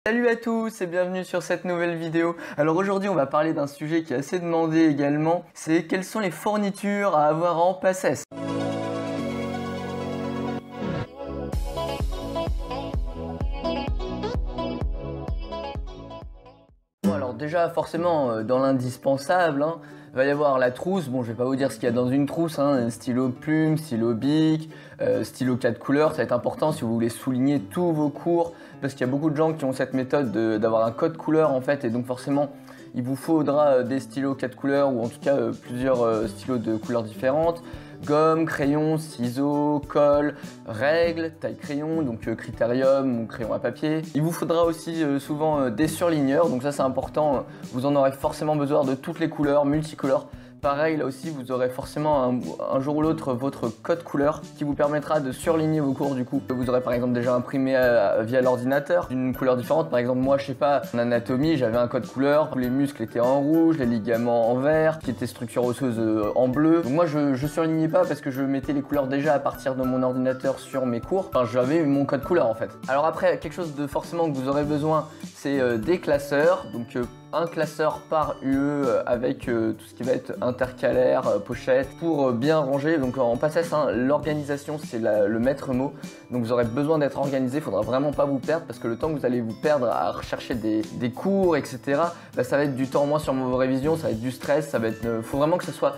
Salut à tous et bienvenue sur cette nouvelle vidéo. Alors aujourd'hui on va parler d'un sujet qui est assez demandé également, c'est quelles sont les fournitures à avoir en PACES. Bon alors déjà forcément dans l'indispensable, il va y avoir la trousse. Bon, je vais pas vous dire ce qu'il y a dans une trousse, stylo plume, stylo bic, stylo 4 couleurs, ça va être important si vous voulez souligner tous vos cours, parce qu'il y a beaucoup de gens qui ont cette méthode d'avoir un code couleur en fait, et donc forcément il vous faudra des stylos 4 couleurs, ou en tout cas plusieurs stylos de couleurs différentes. Gomme, crayon, ciseaux, colle, règles, taille crayon, donc critérium ou crayon à papier. Il vous faudra aussi souvent des surligneurs, donc ça c'est important, vous en aurez forcément besoin de toutes les couleurs, multicolores. Pareil, là aussi, vous aurez forcément un jour ou l'autre votre code couleur qui vous permettra de surligner vos cours du coup. Vous aurez par exemple déjà imprimé via l'ordinateur d'une couleur différente. Par exemple, moi, je sais pas, en anatomie, j'avais un code couleur, les muscles étaient en rouge, les ligaments en vert, qui étaient structures osseuses en bleu. Donc moi, je surlignais pas parce que je mettais les couleurs déjà à partir de mon ordinateur sur mes cours. Enfin, j'avais mon code couleur en fait. Alors après, quelque chose de forcément que vous aurez besoin, c'est des classeurs. Donc un classeur par UE avec tout ce qui va être intercalaire, pochette, pour bien ranger. Donc en PACES, l'organisation c'est le maître mot. Donc vous aurez besoin d'être organisé, il faudra vraiment pas vous perdre, parce que le temps que vous allez vous perdre à rechercher des cours, etc., bah, ça va être du temps en moins sur vos révisions, ça va être du stress, ça va être, faut vraiment que ce soit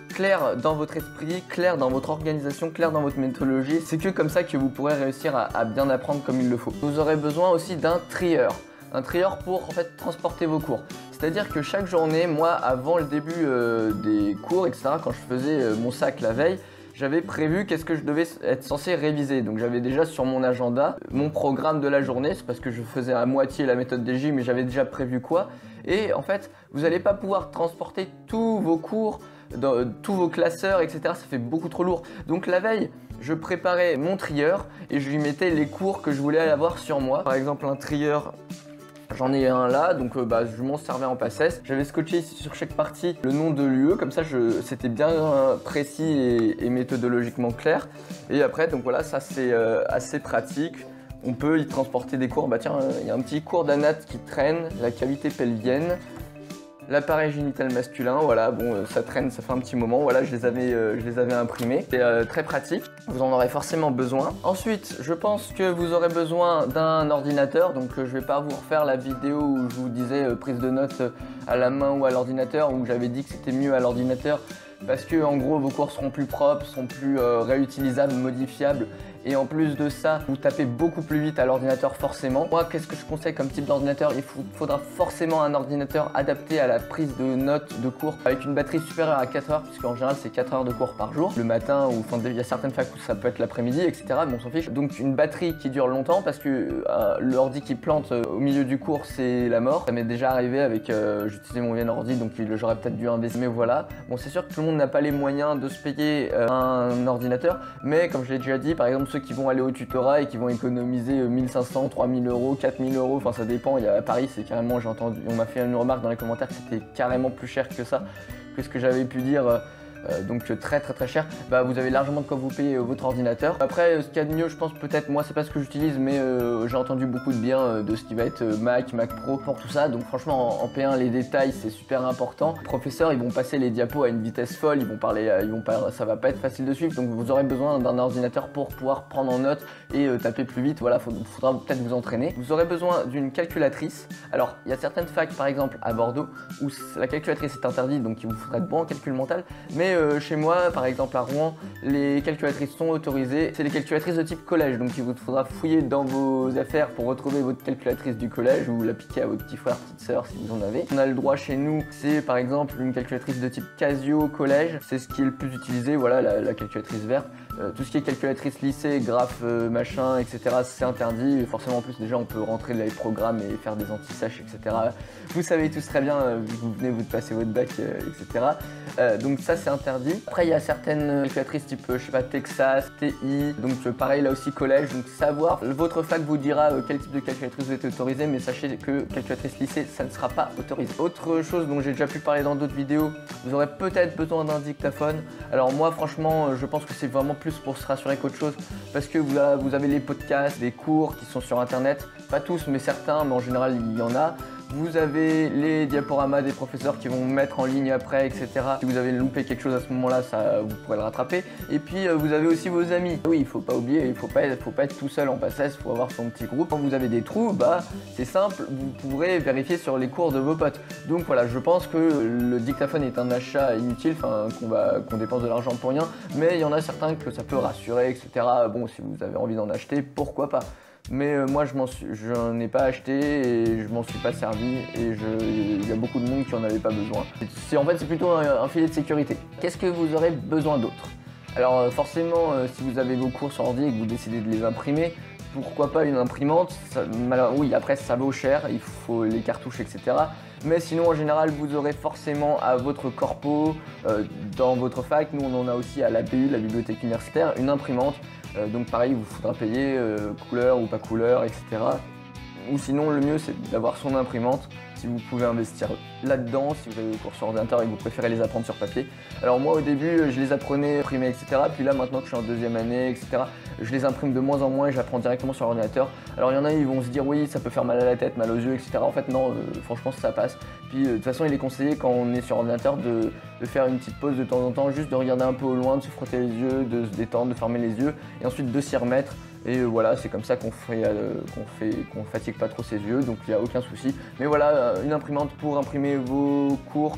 clair dans votre esprit, clair dans votre organisation, clair dans votre méthodologie. C'est que comme ça que vous pourrez réussir à bien apprendre comme il le faut. Vous aurez besoin aussi d'un trieur. Un trieur pour en fait transporter vos cours. C'est-à-dire que chaque journée, moi, avant le début des cours, etc., quand je faisais mon sac la veille, j'avais prévu qu'est-ce que je devais être censé réviser. Donc j'avais déjà sur mon agenda mon programme de la journée. C'est parce que je faisais à moitié la méthode des J, mais j'avais déjà prévu quoi. Et en fait, vous n'allez pas pouvoir transporter tous vos cours, tous vos classeurs, etc. Ça fait beaucoup trop lourd. Donc la veille, je préparais mon trieur et je lui mettais les cours que je voulais avoir sur moi. Par exemple, un trieur, j'en ai un là, donc je m'en servais en PACES. J'avais scotché ici sur chaque partie le nom de l'UE, comme ça c'était bien précis et méthodologiquement clair. Et après, donc voilà, ça c'est assez pratique. On peut y transporter des cours. Bah tiens, il y a un petit cours d'anat qui traîne, la cavité pelvienne. L'appareil génital masculin, voilà, bon, ça traîne, ça fait un petit moment, voilà, je les avais imprimés. C'est très pratique, vous en aurez forcément besoin. Ensuite, je pense que vous aurez besoin d'un ordinateur, donc je vais pas vous refaire la vidéo où je vous disais prise de notes à la main ou à l'ordinateur, où j'avais dit que c'était mieux à l'ordinateur, parce que en gros vos cours seront plus propres, seront plus réutilisables, modifiables. Et en plus de ça, vous tapez beaucoup plus vite à l'ordinateur forcément. Moi, qu'est-ce que je conseille comme type d'ordinateur? Il faudra forcément un ordinateur adapté à la prise de notes de cours avec une batterie supérieure à 4 heures, puisqu'en général c'est 4 heures de cours par jour, le matin, ou enfin il y a certaines facs où ça peut être l'après-midi, etc. Mais on s'en fiche. Donc une batterie qui dure longtemps, parce que l'ordi qui plante au milieu du cours, c'est la mort. Ça m'est déjà arrivé avec, j'utilisais mon vieil ordi, donc j'aurais peut-être dû investir, mais voilà. Bon, c'est sûr que tout le monde n'a pas les moyens de se payer un ordinateur, mais comme je l'ai déjà dit, par exemple ceux qui vont aller au tutorat et qui vont économiser 1500, 3000 euros, 4000 euros, enfin ça dépend. À Paris, c'est carrément, j'ai entendu, on m'a fait une remarque dans les commentaires que c'était carrément plus cher que ça, que ce que j'avais pu dire. Donc très cher, bah vous avez largement de quoi vous payer votre ordinateur. Après ce qu'il y a de mieux, je pense, peut-être, moi c'est pas ce que j'utilise, mais j'ai entendu beaucoup de bien de ce qui va être Mac Pro pour tout ça. Donc franchement en P1 les détails c'est super important. Les professeurs ils vont passer les diapos à une vitesse folle, ils vont parler, ça va pas être facile de suivre, donc vous aurez besoin d'un ordinateur pour pouvoir prendre en note et taper plus vite. Voilà, faudra peut-être vous entraîner. Vous aurez besoin d'une calculatrice. Alors il y a certaines facs, par exemple à Bordeaux, où la calculatrice est interdite, donc il vous faudra de bons en calcul mental, mais chez moi, par exemple à Rouen, les calculatrices sont autorisées. C'est les calculatrices de type collège, donc il vous faudra fouiller dans vos affaires pour retrouver votre calculatrice du collège, ou la piquer à votre petit frère, petite sœur si vous en avez. On a le droit chez nous, c'est par exemple une calculatrice de type Casio collège, c'est ce qui est le plus utilisé, voilà, la calculatrice verte. Tout ce qui est calculatrice lycée, graphe, machin, etc., c'est interdit. Forcément, en plus, déjà, on peut rentrer les programmes et faire des anti-sèches, etc. Vous savez tous très bien, vu que vous venez vous de passer votre bac, etc. Donc ça, c'est interdit. Après, il y a certaines calculatrices type, je sais pas, Texas, TI. Donc pareil, là aussi, collège. Donc savoir, votre fac vous dira quel type de calculatrice vous êtes autorisé, mais sachez que calculatrice lycée, ça ne sera pas autorisé. Autre chose dont j'ai déjà pu parler dans d'autres vidéos, vous aurez peut-être besoin d'un dictaphone. Alors moi, franchement, je pense que c'est vraiment plus plus pour se rassurer qu'autre chose, parce que vous avez les podcasts, des cours qui sont sur internet, pas tous mais certains, mais en général il y en a. Vous avez les diaporamas des professeurs qui vont mettre en ligne après, etc. Si vous avez loupé quelque chose à ce moment-là, vous pourrez le rattraper. Et puis vous avez aussi vos amis. Oui, il faut pas oublier, il faut pas être tout seul en PACES, il faut avoir son petit groupe. Quand vous avez des trous, c'est simple, vous pourrez vérifier sur les cours de vos potes. Donc voilà, je pense que le dictaphone est un achat inutile, qu'on dépense de l'argent pour rien, mais il y en a certains que ça peut rassurer, etc. Bon, si vous avez envie d'en acheter, pourquoi pas. Mais moi je n'en ai pas acheté et je m'en suis pas servi et il y a beaucoup de monde qui en avait pas besoin. En fait c'est plutôt un filet de sécurité. Qu'est-ce que vous aurez besoin d'autre? Alors forcément si vous avez vos cours sur ordi et que vous décidez de les imprimer, pourquoi pas une imprimante? Oui, après ça vaut cher, il faut les cartouches, etc. Mais sinon en général vous aurez forcément à votre corpo, dans votre fac, nous on en a aussi à la BU, la bibliothèque universitaire, une imprimante. Donc pareil, il vous faudra payer couleur ou pas couleur, etc. Ou sinon, le mieux, c'est d'avoir son imprimante, si vous pouvez investir là-dedans, si vous avez des cours sur ordinateur et que vous préférez les apprendre sur papier. Alors moi, au début, je les apprenais imprimés, etc. Puis là, maintenant que je suis en deuxième année, etc., je les imprime de moins en moins et j'apprends directement sur ordinateur. Alors il y en a, ils vont se dire, oui, ça peut faire mal à la tête, mal aux yeux, etc. En fait, non, franchement, ça passe. Puis de toute façon, il est conseillé, quand on est sur ordinateur, de faire une petite pause de temps en temps, juste de regarder un peu au loin, de se frotter les yeux, de se détendre, de fermer les yeux, et ensuite de s'y remettre. Et voilà, c'est comme ça qu'on fatigue pas trop ses yeux, donc il n'y a aucun souci. Mais voilà, une imprimante pour imprimer vos cours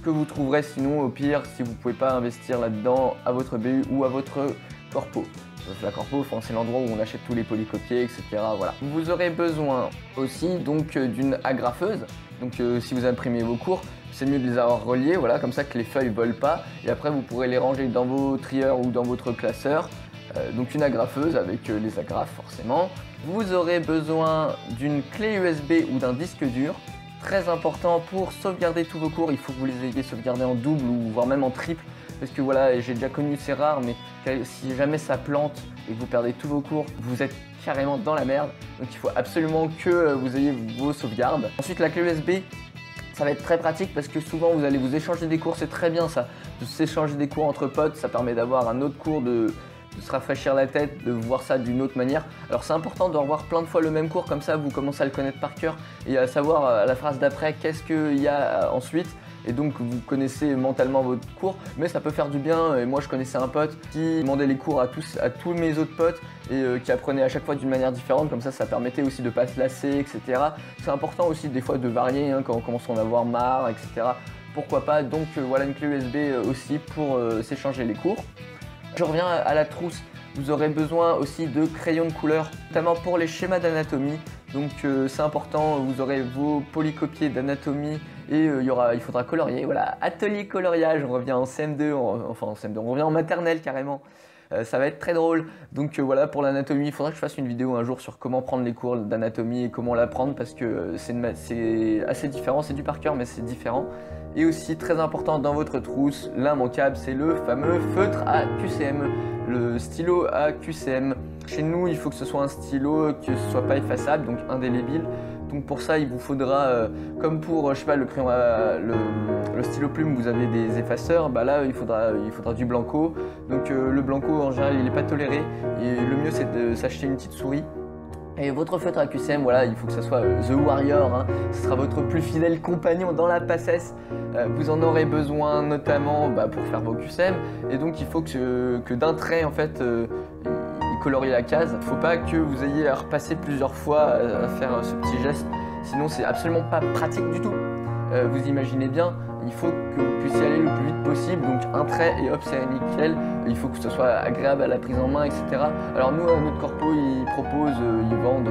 que vous trouverez sinon, au pire, si vous ne pouvez pas investir là-dedans, à votre BU ou à votre corpo. La corpo, c'est l'endroit où on achète tous les polycopiés, etc. Voilà. Vous aurez besoin aussi donc d'une agrafeuse. Donc si vous imprimez vos cours, c'est mieux de les avoir reliés, voilà, comme ça que les feuilles ne volent pas. Et après, vous pourrez les ranger dans vos trieurs ou dans votre classeur. Donc une agrafeuse avec les agrafes forcément. Vous aurez besoin d'une clé USB ou d'un disque dur. Très important pour sauvegarder tous vos cours, il faut que vous les ayez sauvegardés en double ou voire même en triple. Parce que voilà, j'ai déjà connu, c'est rare, mais si jamais ça plante et que vous perdez tous vos cours, vous êtes carrément dans la merde. Donc il faut absolument que vous ayez vos sauvegardes. Ensuite la clé USB, ça va être très pratique parce que souvent vous allez vous échanger des cours, c'est très bien ça. De s'échanger des cours entre potes, ça permet d'avoir un autre cours, de se rafraîchir la tête, de voir ça d'une autre manière. Alors c'est important de revoir plein de fois le même cours, comme ça vous commencez à le connaître par cœur et à savoir à la phrase d'après qu'est-ce qu'il y a ensuite. Et donc vous connaissez mentalement votre cours, mais ça peut faire du bien. Et moi je connaissais un pote qui demandait les cours à tous mes autres potes et qui apprenait à chaque fois d'une manière différente, comme ça permettait aussi de ne pas se lasser, etc. C'est important aussi des fois de varier quand on commence à en avoir marre, etc. Pourquoi pas, donc voilà une clé USB aussi pour s'échanger les cours. Je reviens à la trousse, vous aurez besoin aussi de crayons de couleur, notamment pour les schémas d'anatomie. Donc c'est important, vous aurez vos polycopiés d'anatomie et il faudra colorier. Voilà, atelier coloriage, on revient en CM2, on revient en maternelle carrément. Ça va être très drôle. Donc voilà, pour l'anatomie, il faudra que je fasse une vidéo un jour sur comment prendre les cours d'anatomie et comment l'apprendre parce que c'est assez différent, c'est du par cœur mais c'est différent. Et aussi très important dans votre trousse, l'immanquable, c'est le fameux feutre à QCM, le stylo à QCM. Chez nous, il faut que ce soit un stylo que ce soit pas effaçable, donc indélébile. Donc pour ça, il vous faudra, comme pour, je sais pas, le crayon, le stylo plume, vous avez des effaceurs. Bah là, il faudra du blanco. Donc le blanco, en général, il n'est pas toléré. Et le mieux, c'est de s'acheter une petite souris. Et votre feutre à QCM, voilà, il faut que ça soit The Warrior, hein. Ce sera votre plus fidèle compagnon dans la PACES. Vous en aurez besoin notamment pour faire vos QCM. Et donc il faut que d'un trait, en fait, il colorie la case. Il ne faut pas que vous ayez à repasser plusieurs fois à faire ce petit geste. Sinon, c'est absolument pas pratique du tout. Vous imaginez bien, il faut que vous puissiez aller le plus vite possible, donc un trait et hop c'est nickel, il faut que ce soit agréable à la prise en main, etc. Alors nous, à notre corpo, ils vendent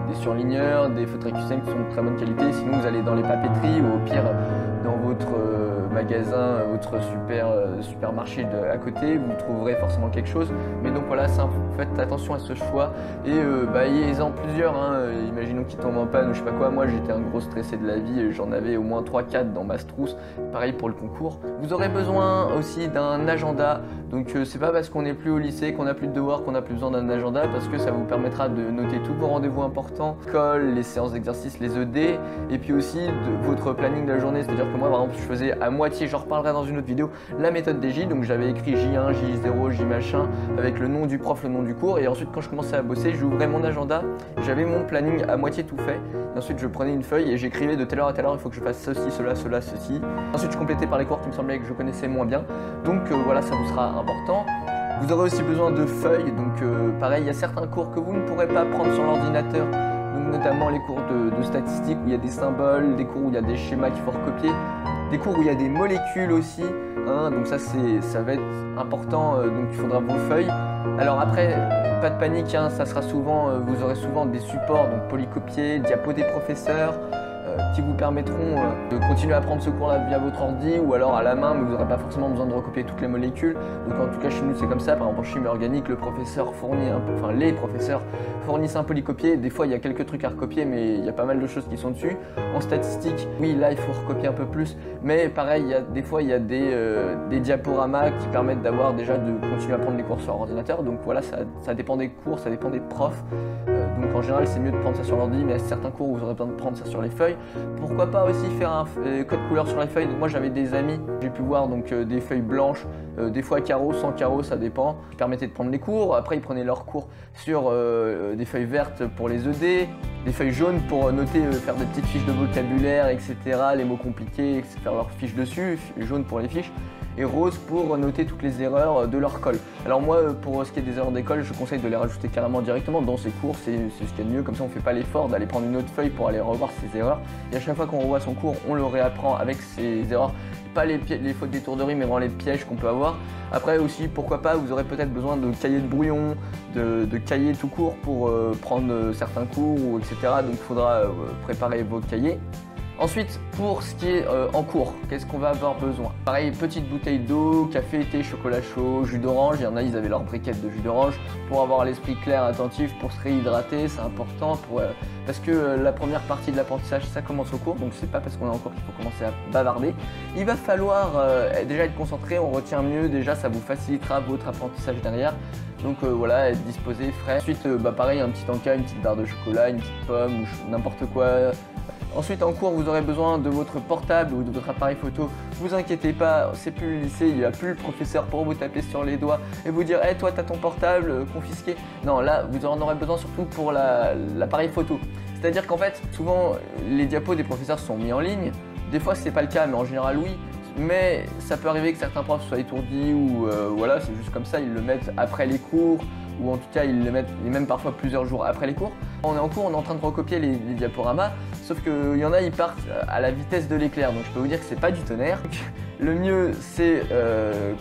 des surligneurs, des feutres à QCM qui sont de très bonne qualité, sinon vous allez dans les papeteries ou au pire dans votre magasin, votre supermarché à côté, vous trouverez forcément quelque chose. Mais donc voilà, faites attention à ce choix et ayez-en plusieurs, hein. Imaginons qu'il tombe en panne ou je sais pas quoi. Moi j'étais un gros stressé de la vie, j'en avais au moins 3-4 dans ma trousse, pareil pour le concours. Vous aurez besoin aussi d'un agenda, donc c'est pas parce qu'on n'est plus au lycée, qu'on n'a plus de devoirs, qu'on n'a plus besoin d'un agenda, parce que ça vous permettra de noter tous vos rendez-vous importants, l'école, les séances d'exercice, les ED, et puis aussi de votre planning de la journée, c'est-à-dire que que moi par exemple je faisais à moitié, j'en reparlerai dans une autre vidéo, la méthode des J. Donc j'avais écrit J1, J0, J machin avec le nom du prof, le nom du cours, et ensuite quand je commençais à bosser, j'ouvrais mon agenda, j'avais mon planning à moitié tout fait, et ensuite je prenais une feuille et j'écrivais de telle heure à telle heure il faut que je fasse ceci, cela, cela, ceci. Ensuite je complétais par les cours qui me semblaient que je connaissais moins bien, donc voilà, ça vous sera important. Vous aurez aussi besoin de feuilles, donc pareil, il y a certains cours que vous ne pourrez pas prendre sur l'ordinateur, donc notamment les cours de statistiques où il y a des symboles, des cours où il y a des schémas qu'il faut recopier, des cours où il y a des molécules aussi, hein, donc ça va être important, donc il faudra vos feuilles. Alors après, pas de panique, hein, ça sera souvent, vous aurez souvent des supports, donc polycopiés, diapos des professeurs, qui vous permettront de continuer à prendre ce cours-là via votre ordi ou alors à la main, mais vous n'aurez pas forcément besoin de recopier toutes les molécules. Donc en tout cas chez nous c'est comme ça. Par exemple en chimie organique, le professeur fournit les professeurs fournissent un polycopié. Des fois il y a quelques trucs à recopier, mais il y a pas mal de choses qui sont dessus. En statistique, oui là il faut recopier un peu plus, mais pareil, des fois il y a des diaporamas qui permettent d'avoir déjà de continuer à prendre les cours sur ordinateur. Donc voilà, ça dépend des cours, ça dépend des profs. Donc en général c'est mieux de prendre ça sur l'ordi, mais à certains cours vous aurez besoin de prendre ça sur les feuilles. Pourquoi pas aussi faire un code couleur sur les feuilles. Moi j'avais des amis, j'ai pu voir donc des feuilles blanches, des fois carreaux, sans carreaux, ça dépend, qui permettaient de prendre les cours. Après ils prenaient leurs cours sur des feuilles vertes pour les ED, des feuilles jaunes pour noter, faire des petites fiches de vocabulaire, etc. Les mots compliqués, faire leurs fiches dessus, jaunes pour les fiches, et rose pour noter toutes les erreurs de leur colle. Alors moi, pour ce qui est des erreurs d'école, je conseille de les rajouter carrément directement dans ces cours, c'est ce qu'il y a de mieux, comme ça on ne fait pas l'effort d'aller prendre une autre feuille pour aller revoir ses erreurs. Et à chaque fois qu'on revoit son cours, on le réapprend avec ses erreurs, pas les fautes d'étourderie, mais vraiment les pièges qu'on peut avoir. Après aussi, pourquoi pas, vous aurez peut-être besoin de cahiers de brouillon, de cahiers tout court pour prendre certains cours, etc. Donc il faudra préparer vos cahiers. Ensuite, pour ce qui est en cours, qu'est-ce qu'on va avoir besoin? Pareil, petite bouteille d'eau, café, thé, chocolat chaud, jus d'orange. Il y en a, ils avaient leur briquette de jus d'orange pour avoir l'esprit clair, attentif, pour se réhydrater, c'est important parce que la première partie de l'apprentissage, ça commence au cours, donc c'est pas parce qu'on est en cours qu'il faut commencer à bavarder. Il va falloir déjà être concentré, on retient mieux, déjà ça vous facilitera votre apprentissage derrière. Donc voilà, être disposé, frais. Ensuite, pareil, un petit encas, une petite barre de chocolat, une petite pomme, ou n'importe quoi. Ensuite en cours vous aurez besoin de votre portable ou de votre appareil photo. Vous inquiétez pas, c'est plus le lycée, il n'y a plus le professeur pour vous taper sur les doigts et vous dire hey, toi t'as ton portable confisqué. Non, là vous en aurez besoin surtout pour l'appareil photo. C'est-à-dire qu'en fait souvent les diapos des professeurs sont mis en ligne. Des fois c'est pas le cas, mais en général oui. Mais ça peut arriver que certains profs soient étourdis ou voilà, c'est juste comme ça, ils le mettent après les cours, ou en tout cas ils le mettent même parfois plusieurs jours après les cours. On est en cours, on est en train de recopier les diaporamas, sauf qu'il y en a, ils partent à la vitesse de l'éclair, donc je peux vous dire que c'est pas du tonnerre. Le mieux c'est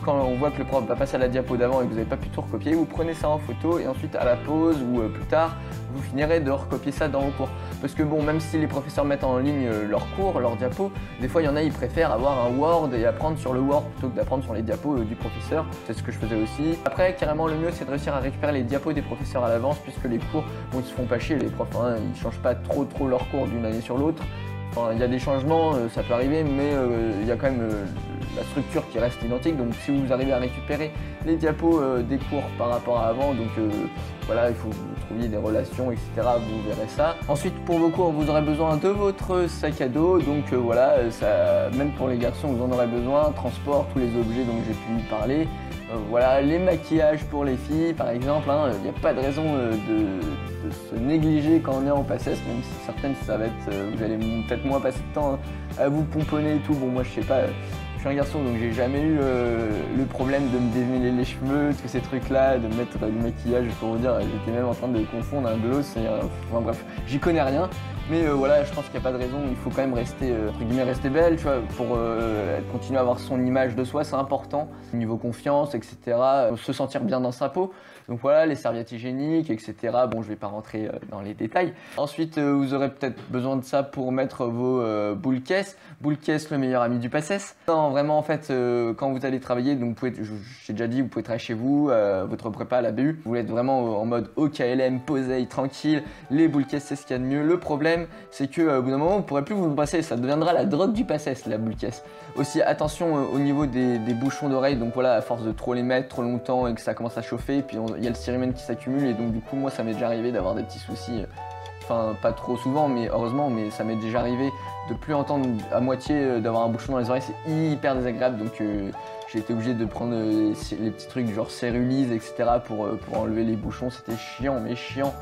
quand on voit que le prof va passer à la diapo d'avant et que vous n'avez pas pu tout recopier, vous prenez ça en photo et ensuite à la pause ou plus tard, vous finirez de recopier ça dans vos cours. Parce que bon, même si les professeurs mettent en ligne leurs cours, leurs diapos, des fois il y en a, ils préfèrent avoir un Word et apprendre sur le Word plutôt que d'apprendre sur les diapos du professeur. C'est ce que je faisais aussi. Après, carrément le mieux c'est de réussir à récupérer les diapos des professeurs à l'avance, puisque les cours, bon, ils se font pas chier, les profs, hein, ils changent pas trop leurs cours d'une année sur l'autre. Enfin, il y a des changements, ça peut arriver, mais il y a quand même la structure qui reste identique. Donc si vous arrivez à récupérer les diapos des cours par rapport à avant, donc voilà, il faut que vous trouviez des relations, etc. Vous verrez ça. Ensuite, pour vos cours, vous aurez besoin de votre sac à dos. Donc voilà, même pour les garçons, vous en aurez besoin. Transport, tous les objets dont j'ai pu parler. Voilà, les maquillages pour les filles, par exemple. Il n'y a pas de raison de se négliger quand on est en PACES, même si certaines, ça va être, vous allez peut-être moins passer de temps à vous pomponner et tout. Bon, moi, je sais pas. Je suis un garçon, donc j'ai jamais eu le problème de me démêler les cheveux, tous ces trucs-là, de me mettre du maquillage, pour vous dire, j'étais même en train de confondre un gloss et enfin bref, j'y connais rien. Mais voilà, je pense qu'il n'y a pas de raison, il faut quand même rester, entre guillemets, rester belle, tu vois, pour continuer à avoir son image de soi, c'est important. Niveau confiance, etc., se sentir bien dans sa peau. Donc voilà, les serviettes hygiéniques, etc. Bon, je vais pas rentrer dans les détails. Ensuite, vous aurez peut-être besoin de ça pour mettre vos boules caisses. Boule caisse, le meilleur ami du PACES. Non, vraiment, en fait, quand vous allez travailler, donc j'ai déjà dit, vous pouvez travailler chez vous, votre prépa à la BU. Vous êtes vraiment en mode OKLM, posé, tranquille. Les boules caisses, c'est ce qu'il y a de mieux. Le problème, c'est que au bout d'un moment, vous ne pourrez plus vous passer. Ça deviendra la drogue du PACES, la boule caisse. Aussi, attention au niveau des bouchons d'oreilles. Donc voilà, à force de trop les mettre trop longtemps et que ça commence à chauffer, puis il y a le cérumen qui s'accumule. Et donc du coup, moi, ça m'est déjà arrivé d'avoir des petits soucis enfin pas trop souvent, mais heureusement, mais ça m'est déjà arrivé de plus entendre à moitié, d'avoir un bouchon dans les oreilles, c'est hyper désagréable, donc j'ai été obligé de prendre les petits trucs genre Cérulise, etc. pour enlever les bouchons, c'était chiant, mais chiant.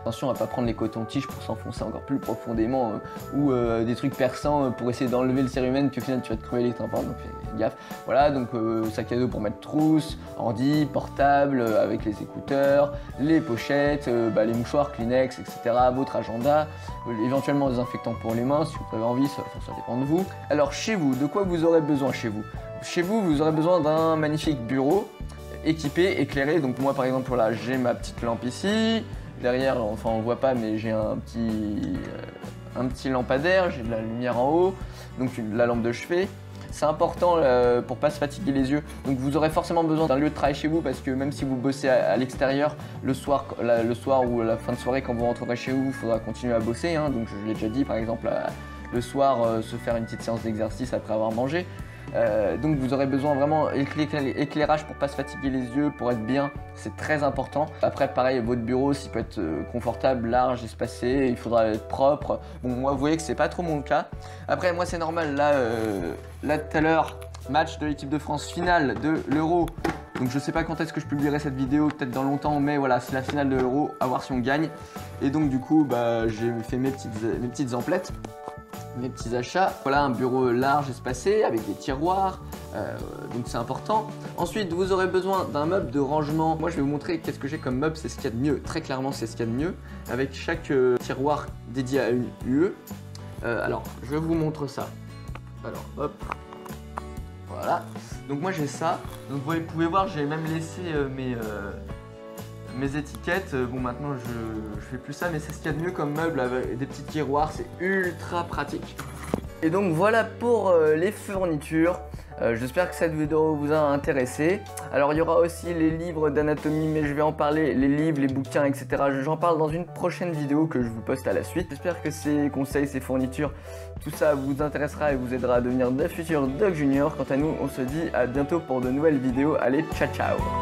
Attention à pas prendre les cotons-tiges pour s'enfoncer encore plus profondément ou des trucs perçants pour essayer d'enlever le cérumen, qu'au final tu vas te crever les tympans, donc fais gaffe. Voilà, donc sac à dos pour mettre trousse, ordi, portable avec les écouteurs, les pochettes, les mouchoirs, Kleenex, etc. Votre agenda, éventuellement des désinfectants pour les mains si vous avez envie, ça dépend de vous. Alors chez vous, de quoi vous aurez besoin chez vous? Chez vous, vous aurez besoin d'un magnifique bureau équipé, éclairé. Donc moi par exemple, là j'ai ma petite lampe ici. Derrière, enfin on le voit pas, mais j'ai un petit lampadaire, j'ai de la lumière en haut, donc la lampe de chevet. C'est important pour pas se fatiguer les yeux. Donc vous aurez forcément besoin d'un lieu de travail chez vous parce que même si vous bossez à l'extérieur, le soir ou à la fin de soirée quand vous rentrerez chez vous, il faudra continuer à bosser. Hein. Donc je l'ai déjà dit, par exemple le soir se faire une petite séance d'exercice après avoir mangé. Donc vous aurez besoin vraiment d'éclairage pour pas se fatiguer les yeux, pour être bien, c'est très important. Après pareil, votre bureau s'il peut être confortable, large, espacé, il faudra être propre. Bon moi vous voyez que c'est pas trop mon cas. Après moi c'est normal, là tout à l'heure, match de l'équipe de France, finale de l'Euro. Donc je sais pas quand est-ce que je publierai cette vidéo, peut-être dans longtemps, mais voilà, c'est la finale de l'Euro, à voir si on gagne. Et donc du coup j'ai fait mes petites emplettes. Mes petits achats. Voilà un bureau large espacé avec des tiroirs, donc c'est important. Ensuite vous aurez besoin d'un meuble de rangement. Moi je vais vous montrer qu'est-ce que j'ai comme meuble, c'est ce qu'il y a de mieux, très clairement c'est ce qu'il y a de mieux, avec chaque tiroir dédié à une UE. Alors je vous montre ça. Alors hop, voilà, donc moi j'ai ça, donc vous pouvez voir j'ai même laissé mes étiquettes. Bon maintenant je fais plus ça, mais c'est ce qu'il y a de mieux comme meuble avec des petits tiroirs, c'est ultra pratique. Et donc voilà pour les fournitures. J'espère que cette vidéo vous a intéressé. Alors il y aura aussi les livres d'anatomie, mais je vais en parler, les livres, les bouquins, etc. J'en parle dans une prochaine vidéo que je vous poste à la suite. J'espère que ces conseils, ces fournitures, tout ça vous intéressera et vous aidera à devenir de futurs Doc Junior. Quant à nous, on se dit à bientôt pour de nouvelles vidéos. Allez, ciao ciao!